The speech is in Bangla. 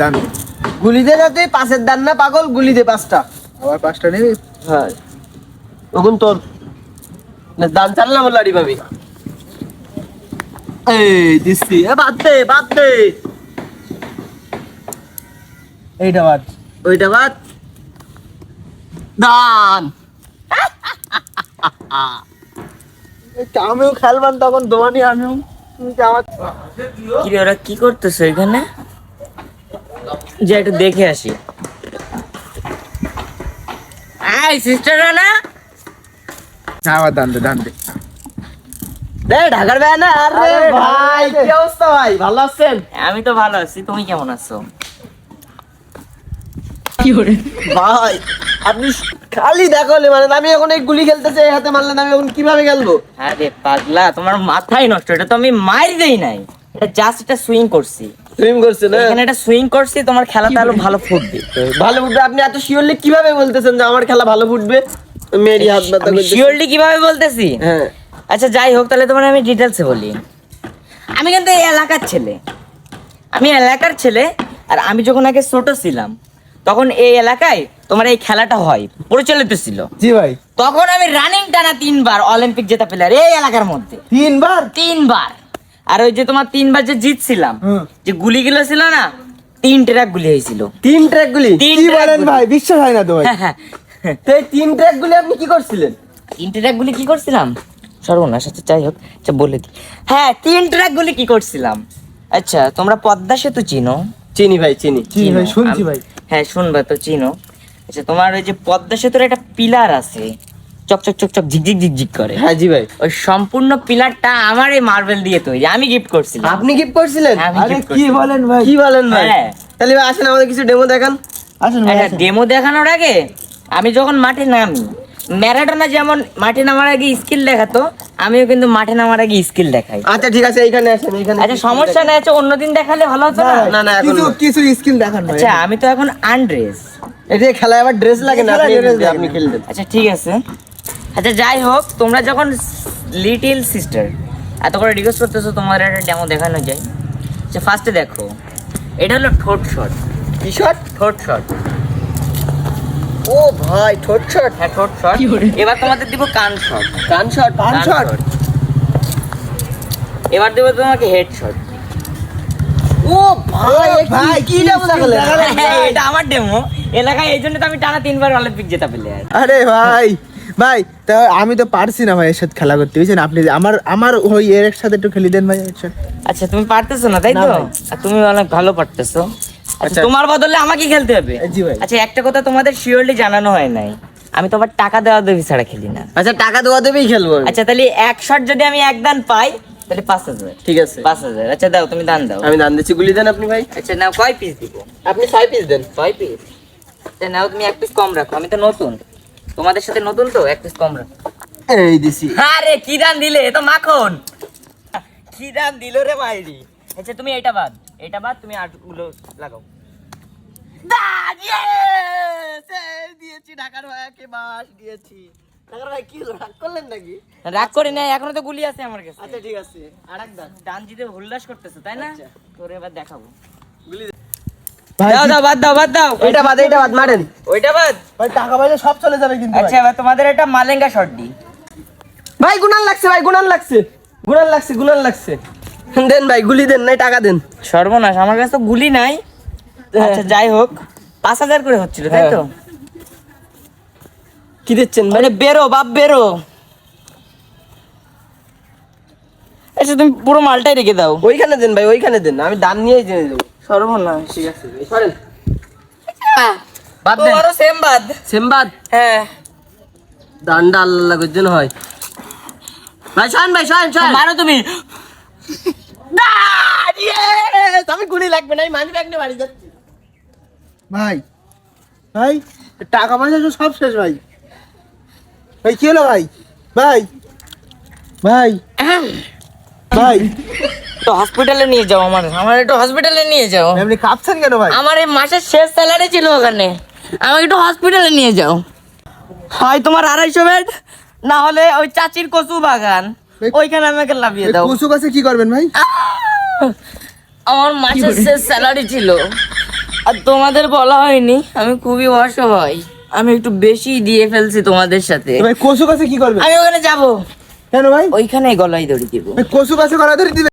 দান দে। গুলি দে না তুই, পাঁচের দান না পাগল, গুলি দে 5টা। আবার 5টা নিবি? হ্যাঁ তখন তোর না দান চালনা বলারি পাবি। এই দিছি, বাদ দে। এইটা বাদ। ওইটা বাদ। দান আমিও খেলবান তখন দোয়ানি আমিও। তুমি কি আমার কি রে, ওরা কি করতেছে এখানে? যে একটু দেখে আসি। এই সিস্টাররা না? আবার দান দে। রে ঢাকার ভাই না? আরে ভাই কি অবস্থা ভাই, ভালো আছেন? আমি তো ভালো আছি, তুমি কেমন আছো? ভাই আপনি খালি দেখালে মানে আমি এখন এই গুলি খেলতেছি, এই হাতে মারলেন, আমি এখন কিভাবে খেলবো? আরে পাগলা, তোমার মাথাই নষ্ট। এটা তো আমি মার দেই নাই, এটা জাস্ট এটা সুইং করছি। সুইম করছে না? এখানে এটা সুইং করছি, তোমার খেলাটা আরো ভালো ফুটবে। ভালো ফুটবে? আপনি এত শিওরলি কিভাবে বলতেছেন যে আমার খেলা ভালো ফুটবে? মেরি হাত ব্যথা আমি করতেছে। শিওরলি কিভাবে বলতেছি? হ্যাঁ আচ্ছা যাই হোক, তাহলে তোমার আমি ডিটেলসে বলি। আমি কিন্তু এই এলাকার ছেলে। আর আমি যখন আগে ছোট ছিলাম তখন এই এলাকায় তোমার এই খেলাটা হয়, পরিচালিত ছিল। জি ভাই। তখন আমি রানিং টানা 3বার অলিম্পিক জেতা প্লেয়ার এই এলাকার মধ্যে। 3বার। আর ওই যে তোমার 3বার যে জিতছিলাম, যে গুলিগুলো ছিল না, 3 ট্রাক গুলি হয়েছিল। 3 ট্র্যাক গুলি? তিন কি ট্রাক বলেন গুলি। ভাই, বিশ্বাস হয় না তো ভাই। হ্যাঁ, তো এই 3 ট্র্যাক গুলি আপনি কি করছিলেন? 3 ট্রাক গুলি কি করছিলাম? সর্বনাশ। আচ্ছা যাই হোক, আচ্ছা বলে দিই। হ্যাঁ, 3 ট্রাক গুলি কি করছিলাম। আচ্ছা তোমরা পদ্মা সেতু চিনো? চিনি ভাই, চিনি। জি ভাই, শুনছি ভাই। হ্যাঁ শুনবা তো, চিনো। আচ্ছা তোমার ওই যে পদ্মা সেতুর একটা পিলার আছে, চকচক ঝিকঝিক করে। হ্যাঁ জি ভাই। ওই সম্পূর্ণ পিলারটা আমার এই মার্বেল দিয়ে তৈরি, আমি গিফট করছিলাম। আপনি গিফট করছিলেন? হ্যাঁ, আমি আরে gift কি করছিলাম। বলেন ভাই? কি বলেন ভাই? হ্যাঁ। তাহলে ভাই আসেন আমাদের কিছু ডেমো দেখান। আসেন ভাই, একটা আসেন। ডেমো দেখানোর আগে আমি যখন মাঠে নামি, ম্যারাডোনা যেমন মাঠে নামার আগে স্কিল দেখাতো, আমিও কিন্তু মাঠে নামার আগে স্কিল দেখাই। আচ্ছা ঠিক আছে, এইখানে আসেন, এইখানে। আচ্ছা সমস্যা নাই, আচ্ছা অন্যদিন দেখালে ভালো হতো না? না, না, এখন কিছু না। কিছু স্কিল দেখান ভাই। আচ্ছা আমি তো এখন আনড্রেস। এটা খেলায় আবার ড্রেস লাগে না, খেলায় dress লাগে আপনি না। খেলবেন। আচ্ছা ঠিক আছে। আচ্ছা যাই হোক, তোমরা যখন লিটিল সিস্টার এত করে রিকোয়েস্ট করতেছো তোমার একটা ডেমো দেখানো যায়। আচ্ছা ফার্স্টে দেখো, এটা হলো ঠোঁট শট। কি শট? ঠোঁট শট। ও ভাই, ঠোঁট শট। হ্যাঁ ঠোঁট শট। এবার তোমাদের দিব কান শট। কান শট। কান শট। এবার দেবো তোমাকে হেড শট। ও ভাই, ভাই, কি ডেমো দেখালেন? এটা আমার ডেমো এলাকায়, এই জন্য তো আমি টানা 3বার অলিম্পিক জেতা প্লেয়ার। আরে ভাই ভাই, তা আমি তো পারছি না ভাই এর সাথে খেলা করতে, বুঝছেন? আপনি আমার ওই এর সাথে একটু খেলি দেন ভাই এর সাথে। আচ্ছা তুমি পারতেছো না তাই না তো? ভাই। আর তুমি অনেক ভালো পারতেছো। আচ্ছা আচ্ছা। তোমার বদলে আমাকে খেলতে হবে। জি ভাই। আচ্ছা একটা কথা তোমাদের শিওরলি জানানো হয় নাই, আমি তো আবার টাকা দেওয়া দেবী ছাড়া খেলি না। আচ্ছা টাকা দেওয়া দেবেই খেলবো আমি। আচ্ছা তাহলে এক শট যদি আমি এক দান পাই তাহলে 5000। ঠিক আছে, 5000। আচ্ছা দাও, তুমি দান দাও। আমি দান দিচ্ছি, গুলি দেন আপনি ভাই। আচ্ছা নাও, কয় পিস দিব? আপনি 6 পিস দেন। 6 পিস। আচ্ছা নাও, তুমি 1 পিস কম রাখো, আমি তো নতুন তোমাদের সাথে, নতুন তো 1 পিস কম রাখো। এই দিছি। আরে কি দান দিলে, এ তো মাখন। কি দান দিল রে মাইরি। আচ্ছা তুমি এটা বাদ তুমি আটগুলো লাগাও। দান, ইয়েস! এই দিয়েছি, ঢাকার ভাইকে বাস দিয়েছি। ঢাকার ভাই কি হলো, রাগ করলেন নাকি? রাগ করি না, এখনো তো গুলি আছে আমার কাছে। আচ্ছা ঠিক আছে, আরেক দান। ডান জিতে হুল্লাস করতেছে তাই না? আচ্ছা। তোরে এবার দেখাবো। গুলি দেন। ভাই দাও দাও, বাদ দাও। এইটা বাদ মারেন। ওইটা বাদ। ভাই টাকা পয়সা সব চলে যাবে কিন্তু ভাই। আচ্ছা এবার তোমাদের একটা মালেঙ্গা শট দি। ভাই গুনান লাগছে, গুনান লাগছে। দেন ভাই, গুলি দেন, নাই টাকা দেন। সর্বনাশ, আমার কাছে তো গুলি নাই। আচ্ছা যাই হোক, 5000 করে হচ্ছিল তাই তো? কি দিচ্ছেন ভাই? মানে বেরো বাপ বেরো। আচ্ছা তুমি পুরো মালটাই রেখে দাও। ওইখানে দেন ভাই, ওইখানে দেন, আমি দান নিয়েই জেনে দেবো। সর্বনাশ। ঠিক আছে ভাই, সরেন। বাদ দেন। তোমারও সেম বাদ। সেমবাদ হ্যাঁ দানটা আল্লাহ করছেন হয়। ভাই সরেন, মারো তুমি। দান, ইয়েস! আমি গুলি লাগবে না, মানি ব্যাগ নিয়ে বাড়ি যাচ্ছি। ভাই ভাই টাকা পয়সা তো সব শেষ ভাই। ভাই কি হলো ভাই? ভাই ভাই ভাই তো হসপিটালে নিয়ে যাও, আমার একটু হসপিটালে নিয়ে যাও। আপনি কাঁপছেন কেন ভাই? আমার এই মাসের শেষ স্যালারি ছিল ওখানে, আমাকে একটু হসপিটালে নিয়ে যাও। হয় তোমার 250 বেড, না হলে ওই চাচির কচু বাগান, ওইখানে আমাকে লাভিয়ে দাও। কচু গাছে কি করবেন ভাই? আমার মাসের শেষ স্যালারি ছিল, আর তোমাদের বলা হয়নি আমি খুবই অসহায়, আমি একটু বেশি দিয়ে ফেলছি তোমাদের সাথে। ভাই কচু গাছে কি করবে? আমি ওখানে যাব, কেন ভাই? ওইখানে গলায় দড়ি দিব। কচু গাছে গলা ধরে দিবে?